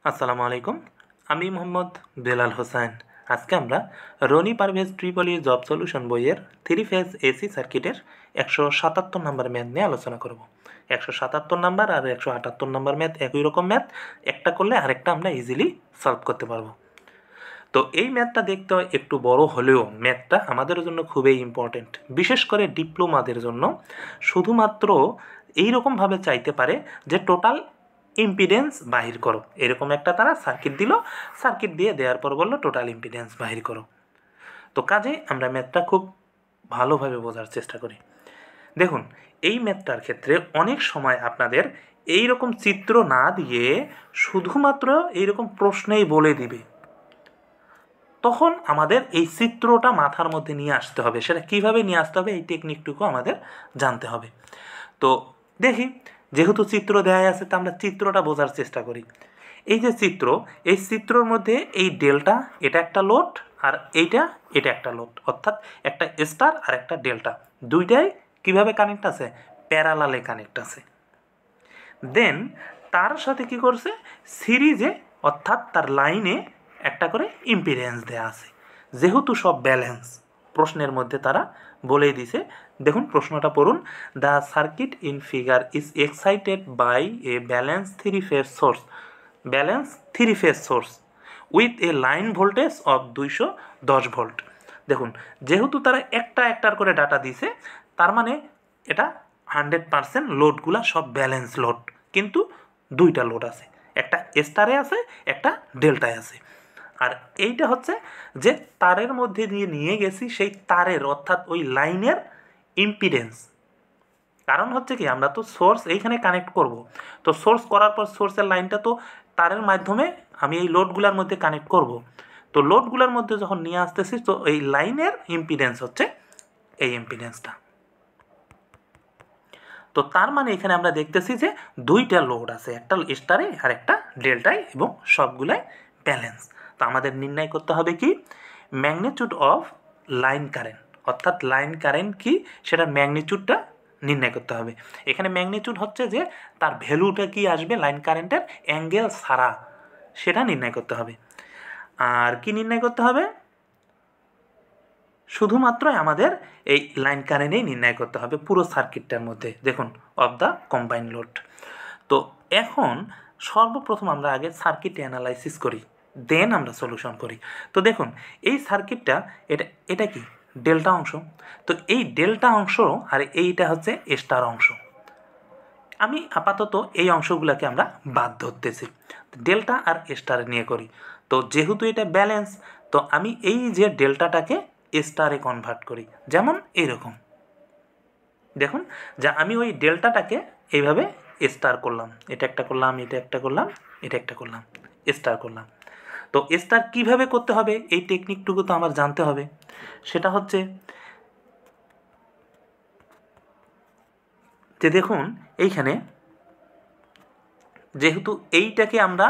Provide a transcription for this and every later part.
আসসালামু আলাইকুম। আমি মোহাম্মদ বেলাল হোসেন। আজকে আমরা Roni Parvez triple E job solution বইয়ের 3 ফেজ এসি সার্কিটের 177 নম্বর ম্যাথ নিয়ে আলোচনা করব। 177 নাম্বার আর 178 নম্বর ম্যাথ একই রকম ম্যাথ, একটা করলে আরেকটা আমরা ইজিলি সলভ করতে পারবো। তো এই ম্যাথটা দেখতে একটু বড় হলেও ম্যাথটা আমাদের জন্য খুবই ইম্পর্টেন্ট, বিশেষ করে ডিপ্লোমাদের জন্য। শুধুমাত্র এইরকমভাবে চাইতে পারে যে টোটাল ইম্পিডেন্স বাহির করো, এরকম একটা তারা সার্কিট দিল, সার্কিট দিয়ে দেওয়ার পর বললো টোটাল ইম্পিডেন্স বাহির করো। তো কাজে আমরা ম্যাথটা খুব ভালোভাবে বোঝার চেষ্টা করি। দেখুন, এই ম্যাথটার ক্ষেত্রে অনেক সময় আপনাদের এই রকম চিত্র না দিয়ে শুধুমাত্র এইরকম প্রশ্নেই বলে দিবে, তখন আমাদের এই চিত্রটা মাথার মধ্যে নিয়ে আসতে হবে। সেটা কিভাবে নিয়ে আসতে হবে এই টেকনিকটুকু আমাদের জানতে হবে। তো দেখি, যেহেতু চিত্র দেওয়া আছে তো আমরা চিত্রটা বোঝার চেষ্টা করি। এই যে চিত্র, এই চিত্রর মধ্যে এই ডেল্টা এটা একটা লোড, আর এটা একটা লোড, অর্থাৎ একটা স্টার আর একটা ডেল্টা, দুইটাই কিভাবে কানেক্ট আছে? প্যারালালে কানেক্ট আছে। দেন তার সাথে কি করছে, সিরিজে অর্থাৎ তার লাইনে একটা করে ইম্পিডেন্স দেয়া আছে। যেহেতু সব ব্যালেন্স, প্রশ্নের মধ্যে তারা বলেই দিছে। দেখুন প্রশ্নটা পড়ুন। The circuit in figure is excited by a balance three phase source with a line voltage of 210 volt. দেখুন, যেহেতু তারা একটার করে ডাটা দিছে, তার মানে এটা 100% লোডগুলা সব ব্যালেন্স লোড, কিন্তু দুইটা লোড আছে, একটা স্টারে আছে, একটা ডেল্টায় আছে। আর এইটা হচ্ছে যে তারের মধ্যে দিয়ে নিয়ে গেছি সেই তারের অর্থাৎ ওই লাইনের ইম্পিডেন্স। কারণ হচ্ছে কি, আমরা তো সোর্স এইখানে কানেক্ট করব, তো সোর্স করার পর সোর্সের লাইনটা তো তারের মাধ্যমে আমি এই লোডগুলোর মধ্যে কানেক্ট করব। তো লোডগুলোর মধ্যে যখন নিয়ে আসতেছি, তো এই লাইনের ইম্পিডেন্স হচ্ছে এই ইম্পিডেন্সটা। তো তার মানে এখানে আমরা দেখতেছি যে দুইটা লোড আছে, একটা স্টারে আর একটা ডেল্টায়, এবং সবগুলাই ব্যালেন্স। তো আমাদের নির্ণয় করতে হবে কি, ম্যাগনিটিউড অফ লাইন কারেন্ট, অর্থাৎ লাইন কারেন্ট কি সেটার ম্যাগনিটিউডটা নির্ণয় করতে হবে। এখানে ম্যাগনিটিউড হচ্ছে যে তার ভ্যালুটা কি আসবে লাইন কারেন্টের অ্যাঙ্গেল ছাড়া, সেটা নির্ণয় করতে হবে। আর কি নির্ণয় করতে হবে? শুধুমাত্র আমাদের এই লাইন কারেন্টেই নির্ণয় করতে হবে পুরো সার্কিটটার মধ্যে। দেখুন, অফ দ্য কম্বাইন্ড লোড। তো এখন সর্বপ্রথম আমরা আগে সার্কিট অ্যানালাইসিস করি, দেন আমরা সলিউশন করি। তো দেখুন, এই সার্কিটটা এটা কি ডেল্টা অংশ। তো এই ডেল্টা অংশ আর এইটা হচ্ছে স্টার অংশ। আমি আপাতত এই অংশগুলোকে আমরা বাদ ধরতেছি, ডেল্টা আর স্টার নিয়ে করি। তো যেহেতু এটা ব্যালেন্স, তো আমি এই যে ডেল্টাটাকে স্টারে কনভার্ট করি, যেমন এইরকম। দেখুন যে আমি ওই ডেল্টাটাকে এইভাবে স্টার করলাম, এটা একটা করলাম, এটা একটা করলাম, এটা একটা করলাম, স্টার করলাম। তো স্টার কিভাবে করতে হবে এই টেকনিকটুকু তো আমার জানতে হবে। সেটা হচ্ছে যে দেখুন এইখানে যেহেতু এইটাকে আমরা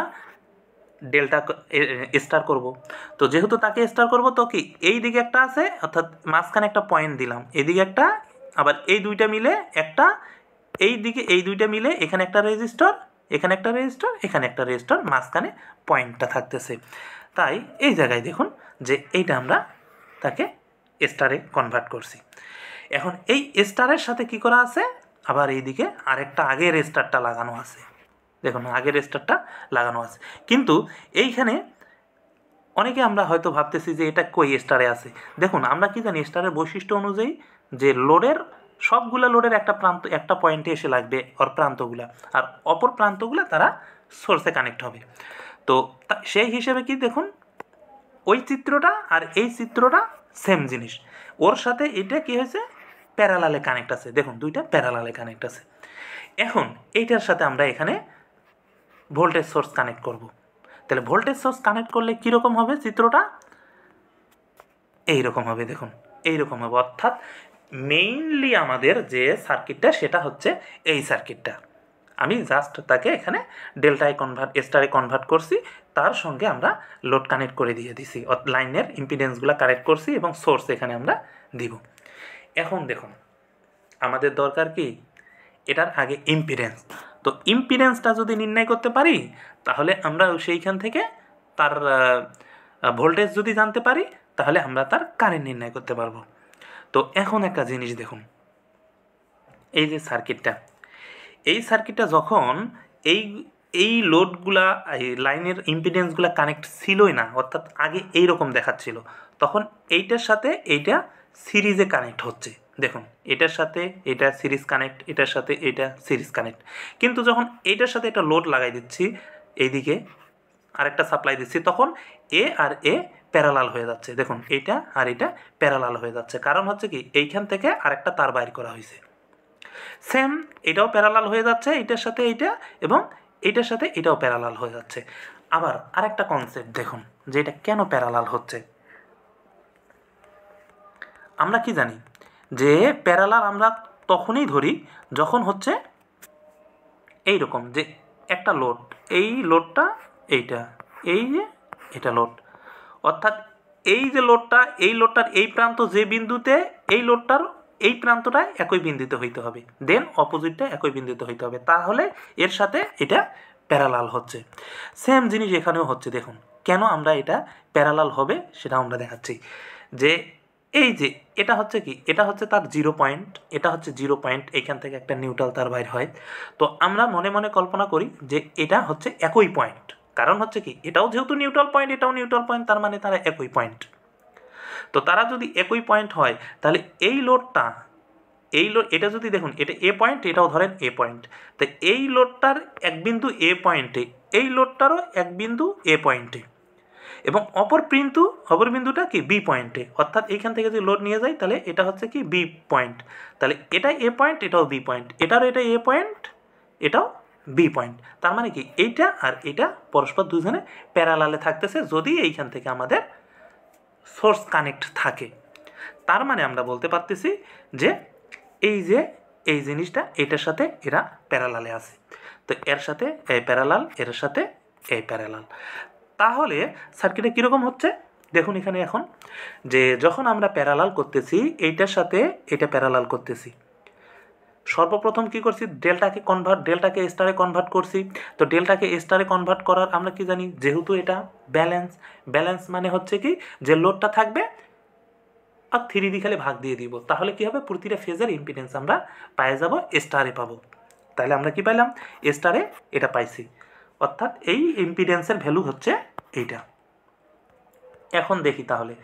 ডেল্টা স্টার করব, তো যেহেতু তাকে স্টার করব, তো কি এই দিকে একটা আছে, অর্থাৎ মাঝখানে একটা পয়েন্ট দিলাম, এদিকে একটা, আবার এই দুইটা মিলে একটা, এই দিকে এই দুইটা মিলে এখানে একটা রেজিস্টার, এখানে একটা রেজিস্টার, এখানে একটা রেজিস্টার, মাঝখানে পয়েন্টটা থাকতেছে। তাই এই জায়গায় দেখুন যে এইটা আমরা তাকে স্টারে কনভার্ট করছি। এখন এই স্টারের সাথে কি করা আছে, আবার এইদিকে আরেকটা আগের স্টারটা লাগানো আছে। দেখুন আগের স্টারটা লাগানো আছে, কিন্তু এইখানে অনেকে আমরা হয়তো ভাবতেছি যে এটা কই স্টারে আছে। দেখুন আমরা কি জানি, স্টারের বৈশিষ্ট্য অনুযায়ী যে লোডের সবগুলা লোডের একটা প্রান্ত একটা পয়েন্টে এসে লাগবে, ওর প্রান্তগুলা, আর অপর প্রান্তগুলা তারা সোর্সে কানেক্ট হবে। তো সেই হিসেবে কি দেখুন, ওই চিত্রটা আর এই চিত্রটা সেম জিনিস, ওর সাথে এটা কি হয়েছে, প্যারালালে কানেক্ট আছে। দেখুন দুইটা প্যারালালে কানেক্ট আছে। এখন এইটার সাথে আমরা এখানে ভোল্টেজ সোর্স কানেক্ট করব। তাহলে ভোল্টেজ সোর্স কানেক্ট করলে কীরকম হবে চিত্রটা, এইরকম হবে। দেখুন এইরকম হবে, অর্থাৎ মেইনলি আমাদের যে সার্কিটটা সেটা হচ্ছে এই সার্কিটটা। আমি জাস্ট তাকে এখানে ডেল্টায় স্টারে কনভার্ট করছি, তার সঙ্গে আমরা লোড কানেক্ট করে দিয়ে দিছি, লাইনের ইম্পিডেন্সগুলো কানেক্ট করছি, এবং সোর্স এখানে আমরা দিব। এখন দেখুন আমাদের দরকার কি, এটার আগে ইম্পিডেন্স। তো ইম্পিডেন্সটা যদি নির্ণয় করতে পারি তাহলে আমরা সেইখান থেকে তার ভোল্টেজ যদি জানতে পারি তাহলে আমরা তার কারেন্ট নির্ণয় করতে পারবো। তো এখন একটা জিনিস দেখুন, এই যে সার্কিটটা, এই সার্কিটটা যখন এই এই লোডগুলা এই লাইনের ইম্পিডেন্সগুলো কানেক্ট ছিলই না, অর্থাৎ আগে এইরকম দেখাচ্ছিল, তখন এইটার সাথে এইটা সিরিজে কানেক্ট হচ্ছে। দেখুন এটার সাথে এটা সিরিজ কানেক্ট, এটার সাথে এটা সিরিজ কানেক্ট। কিন্তু যখন এইটার সাথে একটা লোড লাগাই দিচ্ছি, এইদিকে আরেকটা সাপ্লাই দিচ্ছি, তখন এ আর এ প্যারালাল হয়ে যাচ্ছে। দেখুন এইটা আর এটা প্যারালাল হয়ে যাচ্ছে, কারণ হচ্ছে কি এইখান থেকে আরেকটা তার বাইর করা হয়েছে। সেম এটাও প্যারালাল হয়ে যাচ্ছে এইটার সাথে এইটা, এবং এইটার সাথে এটাও প্যারালাল হয়ে যাচ্ছে। আবার আরেকটা কনসেপ্ট দেখুন যে এটা কেন প্যারালাল হচ্ছে। আমরা কি জানি যে প্যারালাল আমরা তখনই ধরি যখন হচ্ছে এই রকম যে একটা লোড, এই লোডটা এইটা, এই যে এটা লোড, অর্থাৎ এই যে লোডটা, এই লোডটার এই প্রান্ত যে বিন্দুতে, এই লোডটার এই প্রান্তটা একই বিন্দুতে হইতে হবে, দেন অপোজিটটা একই বিন্দুতে হইতে হবে, তাহলে এর সাথে এটা প্যারালাল হচ্ছে। সেম জিনিস এখানেও হচ্ছে। দেখুন কেন আমরা এটা প্যারালাল হবে সেটা আমরা দেখাচ্ছি। যে এই যে এটা হচ্ছে কি, এটা হচ্ছে তার 0 পয়েন্ট, এটা হচ্ছে 0 পয়েন্ট, এইখান থেকে একটা নিউট্রাল তার বাইর হয়। তো আমরা মনে মনে কল্পনা করি যে এটা হচ্ছে একই পয়েন্ট, কারণ হচ্ছে কি এটাও যেহেতু নিউট্রাল পয়েন্ট, এটাও নিউট্রাল পয়েন্ট, তার মানে তারা একই পয়েন্ট। তো তারা যদি একই পয়েন্ট হয় তাহলে এই লোডটা, এই লোড, এটা যদি দেখুন এটা এ পয়েন্ট, এটাও ধরেন এ পয়েন্ট, তো এই লোডটার এক বিন্দু এ পয়েন্টে, এই লোডটারও এক বিন্দু এ পয়েন্টে, এবং অপর বিন্দুটা কি বি পয়েন্টে, অর্থাৎ এইখান থেকে যদি লোড নিয়ে যায় তাহলে এটা হচ্ছে কি বি পয়েন্ট, তাহলে এটা এ পয়েন্ট, এটাও বি পয়েন্ট, এটারও এটা এ পয়েন্ট, এটাও বি পয়েন্ট। তার মানে কি এইটা আর এটা পরস্পর দুজনে প্যারালালে থাকতেছে যদি এইখান থেকে আমাদের সোর্স কানেক্ট থাকে। তার মানে আমরা বলতে পারতেছি যে এই জিনিসটা এটার সাথে এরা প্যারালালে আছে, তো এর সাথে এই প্যারালাল, এর সাথে এই প্যারালাল। তাহলে সার্কিটে কীরকম হচ্ছে দেখুন এখানে এখন, যে যখন আমরা প্যারালাল করতেছি এইটার সাথে এটা প্যারালাল করতেছি, সর্বপ্রথম কি করছি ডেল্টাকে স্টারে কনভার্ট করছি। তো ডেল্টাকে স্টারে কনভার্ট করার আমরা কি জানি, যেহেতু এটা ব্যালেন্স মানে হচ্ছে কি যে লোডটা থাকবে আর 3 দিয়ে খালি ভাগ দিয়ে দিব, তাহলে কি হবে প্রতিটা ফেজের ইম্পিডেন্স আমরা পায়ে যাব, স্টারে পাবো। তাহলে আমরা কি পাইলাম, স্টারে এটা পাইছি, অর্থাৎ এই ইম্পিডেন্সের ভ্যালু হচ্ছে এইটা। এখন দেখি তাহলে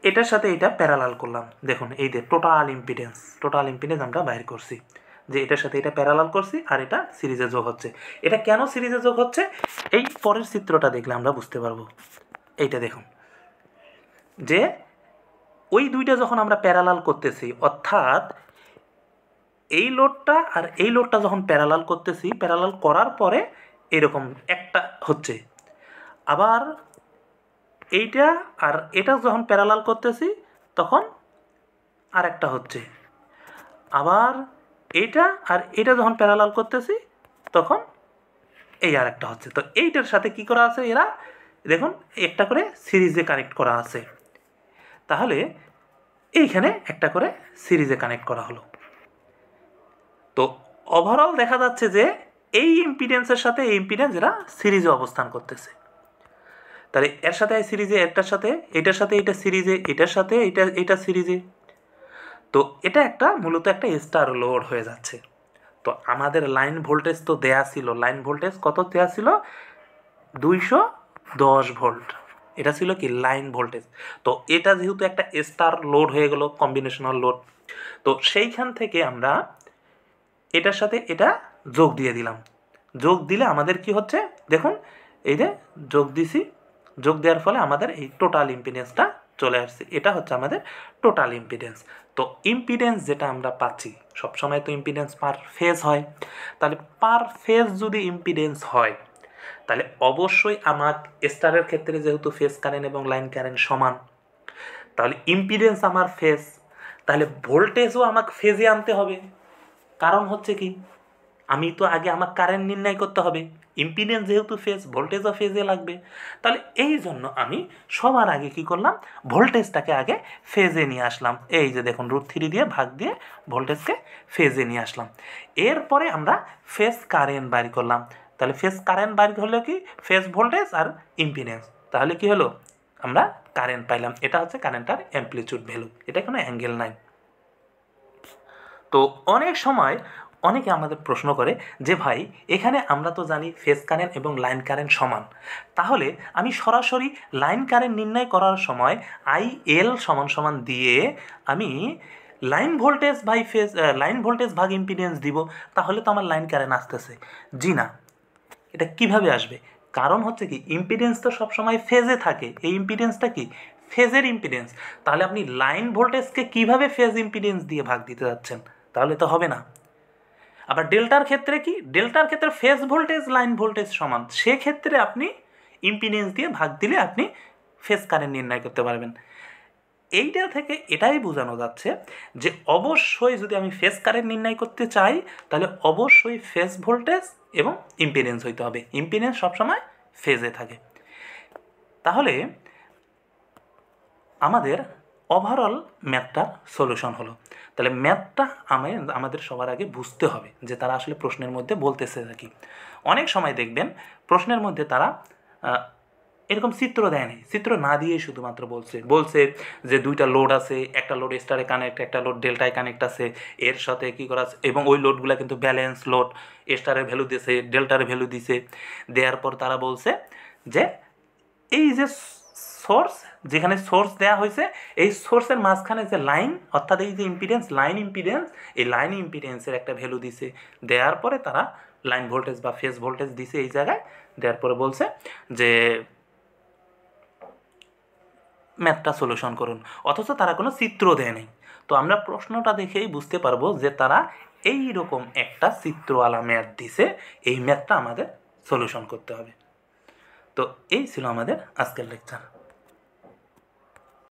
এটার সাথে এটা প্যারালাল করলাম, দেখুন এই যে টোটাল ইম্পিডেন্স আমরা বাইর করছি, যে এটার সাথে এটা প্যারালাল করছি আর এটা সিরিজে যোগ হচ্ছে। এটা কেন সিরিজে যোগ হচ্ছে এই পরের চিত্রটা দেখলে আমরা বুঝতে পারবো। এইটা দেখুন যে ওই দুইটা যখন আমরা প্যারালাল করতেছি, অর্থাৎ এই লোডটা আর এই লোডটা যখন প্যারালাল করতেছি, প্যারালাল করার পরে এরকম একটা হচ্ছে, আবার এইটা আর এটা যখন প্যারালাল করতেছি তখন আর একটা হচ্ছে, আবার এইটা আর এটা যখন প্যারালাল করতেছি তখন এই আর একটা হচ্ছে। তো এইটার সাথে কি করা আছে, এরা দেখুন একটা করে সিরিজে কানেক্ট করা আছে, তাহলে এইখানে একটা করে সিরিজে কানেক্ট করা হলো। তো ওভারঅল দেখা যাচ্ছে যে এই ইম্পিডেন্সের সাথে এই ইম্পিডেন্স এরা সিরিজে অবস্থান করতেছে। তাহলে এর সাথে সিরিজে, এটার সাথে এটা সিরিজে, এটার সাথে এটা সিরিজে। তো এটা একটা মূলত একটা স্টার লোড হয়ে যাচ্ছে। তো আমাদের লাইন ভোল্টেজ তো দেয়া ছিল, লাইন ভোল্টেজ কত দেয়া ছিল 210 ভোল্ট, এটা ছিল কি লাইন ভোল্টেজ। তো এটা যেহেতু একটা স্টার লোড হয়ে গেল, কম্বিনেশনাল লোড, তো সেইখান থেকে আমরা এটার সাথে এটা যোগ দিয়ে দিলাম। যোগ দিলে আমাদের কি হচ্ছে দেখুন, এই যে যোগ দিছি, যোগ দেওয়ার ফলে আমাদের এই টোটাল ইম্পিডেন্সটা চলে আসছে, এটা হচ্ছে আমাদের টোটাল ইম্পিডেন্স। তো ইম্পিডেন্স যেটা আমরা পাচ্ছি, সবসময় তো ইম্পিডেন্স পার ফেজ হয়, তাহলে পার ফেজ যদি ইম্পিডেন্স হয় তাহলে অবশ্যই আমার স্টারের ক্ষেত্রে যেহেতু ফেজ কারেন্ট এবং লাইন কারেন্ট সমান, তাহলে ইম্পিডেন্স আমার ফেজ, তাহলে ভোল্টেজও আমাকে ফেজে আনতে হবে। কারণ হচ্ছে কি আমি তো আগে আমার কারেন্ট নির্ণয় করতে হবে, ইম্পিডেন্স যেহেতু ফেজ, ভোল্টেজও ফেজে লাগবে। তাহলে এই জন্য আমি সবার আগে কি করলাম, ভোল্টেজটাকে আগে ফেজে নিয়ে আসলাম। এই যে দেখুন √3 দিয়ে ভাগ দিয়ে ভোল্টেজকে ফেজে নিয়ে আসলাম। এরপরে আমরা ফেজ কারেন্ট বাইর করলাম। তাহলে ফেজ কারেন্ট বাইর হলো কি, ফেজ ভোল্টেজ আর ইম্পিডেন্স। তাহলে কি হলো, আমরা কারেন্ট পাইলাম। এটা হচ্ছে কারেন্টার অ্যামপ্লিটিউড ভ্যালু, এটা কোনো অ্যাঙ্গেল নাই। তো অনেক সময় অনেকে আমাদের প্রশ্ন করে যে ভাই এখানে আমরা তো জানি ফেজ কারেন্ট এবং লাইন কারেন্ট সমান, তাহলে আমি সরাসরি লাইন কারেন্ট নির্ণয় করার সময় IL সমান সমান দিয়ে আমি line voltage by phase, line voltage ভাগ ইম্পিডেন্স দিব, তাহলে তো আমার লাইন কারেন্ট আসতেছে। জি না, এটা কিভাবে আসবে? কারণ হচ্ছে কি, ইম্পিডেন্স তো সবসময় ফেজে থাকে। এই ইম্পিডেন্সটা কি, ফেজের ইম্পিডেন্স। তাহলে আপনি লাইন ভোল্টেজকে কিভাবে ফেজ ইম্পিডেন্স দিয়ে ভাগ দিতে যাচ্ছেন? তাহলে তো হবে না। আবার ডেল্টার ক্ষেত্রে কি, ডেল্টার ক্ষেত্রে ফেজ ভোল্টেজ লাইন ভোল্টেজ সমান, সেক্ষেত্রে আপনি ইম্পিডেন্স দিয়ে ভাগ দিলে আপনি ফেজ কারেন্ট নির্ণয় করতে পারবেন। এইটা থেকে এটাই বোঝানো যাচ্ছে যে অবশ্যই যদি আমি ফেজ কারেন্ট নির্ণয় করতে চাই, তাহলে অবশ্যই ফেজ ভোল্টেজ এবং ইম্পিডেন্স হইতে হবে। ইম্পিডেন্স সবসময় ফেজে থাকে। তাহলে আমাদের ওভারঅল ম্যাথটার সলিউশন হলো। তাহলে ম্যাথটা আমাদের সবার আগে বুঝতে হবে যে তারা আসলে প্রশ্নের মধ্যে বলতেছে নাকি। অনেক সময় দেখবেন প্রশ্নের মধ্যে তারা এরকম চিত্র দেয় নাই, চিত্র না দিয়ে শুধুমাত্র বলছে যে দুইটা লোড আছে, একটা লোড স্টারে কানেক্ট, একটা লোড ডেল্টায় কানেক্ট আছে, এর সাথে কী করা আছে, এবং ওই লোডগুলো কিন্তু ব্যালেন্স লোড, স্টারের ভ্যালু দিছে, ডেল্টার ভ্যালু দিছে। দেওয়ার পর তারা বলছে যে এই যে সোর্স, যেখানে সোর্স দেওয়া হয়েছে, এই সোর্সের মাঝখানে যে লাইন, অর্থাৎ এই যে ইম্পিডেন্স, লাইন ইম্পিডেন্স, এই লাইন ইম্পিডেন্সের একটা ভ্যালু দিছে। দেওয়ার পরে তারা লাইন ভোল্টেজ বা ফেজ ভোল্টেজ দিছে এই জায়গায়। দেওয়ার পরে বলছে যে ম্যাথটা সলিউশন করুন, অথচ তারা কোনো চিত্র দেয় নেই। তো আমরা প্রশ্নটা দেখেই বুঝতে পারবো যে তারা এই রকম একটা চিত্রওয়ালা ম্যাথ দিছে, এই ম্যাথটা আমাদের সলিউশন করতে হবে। তো এই ছিল আমাদের আজকের লেকচার।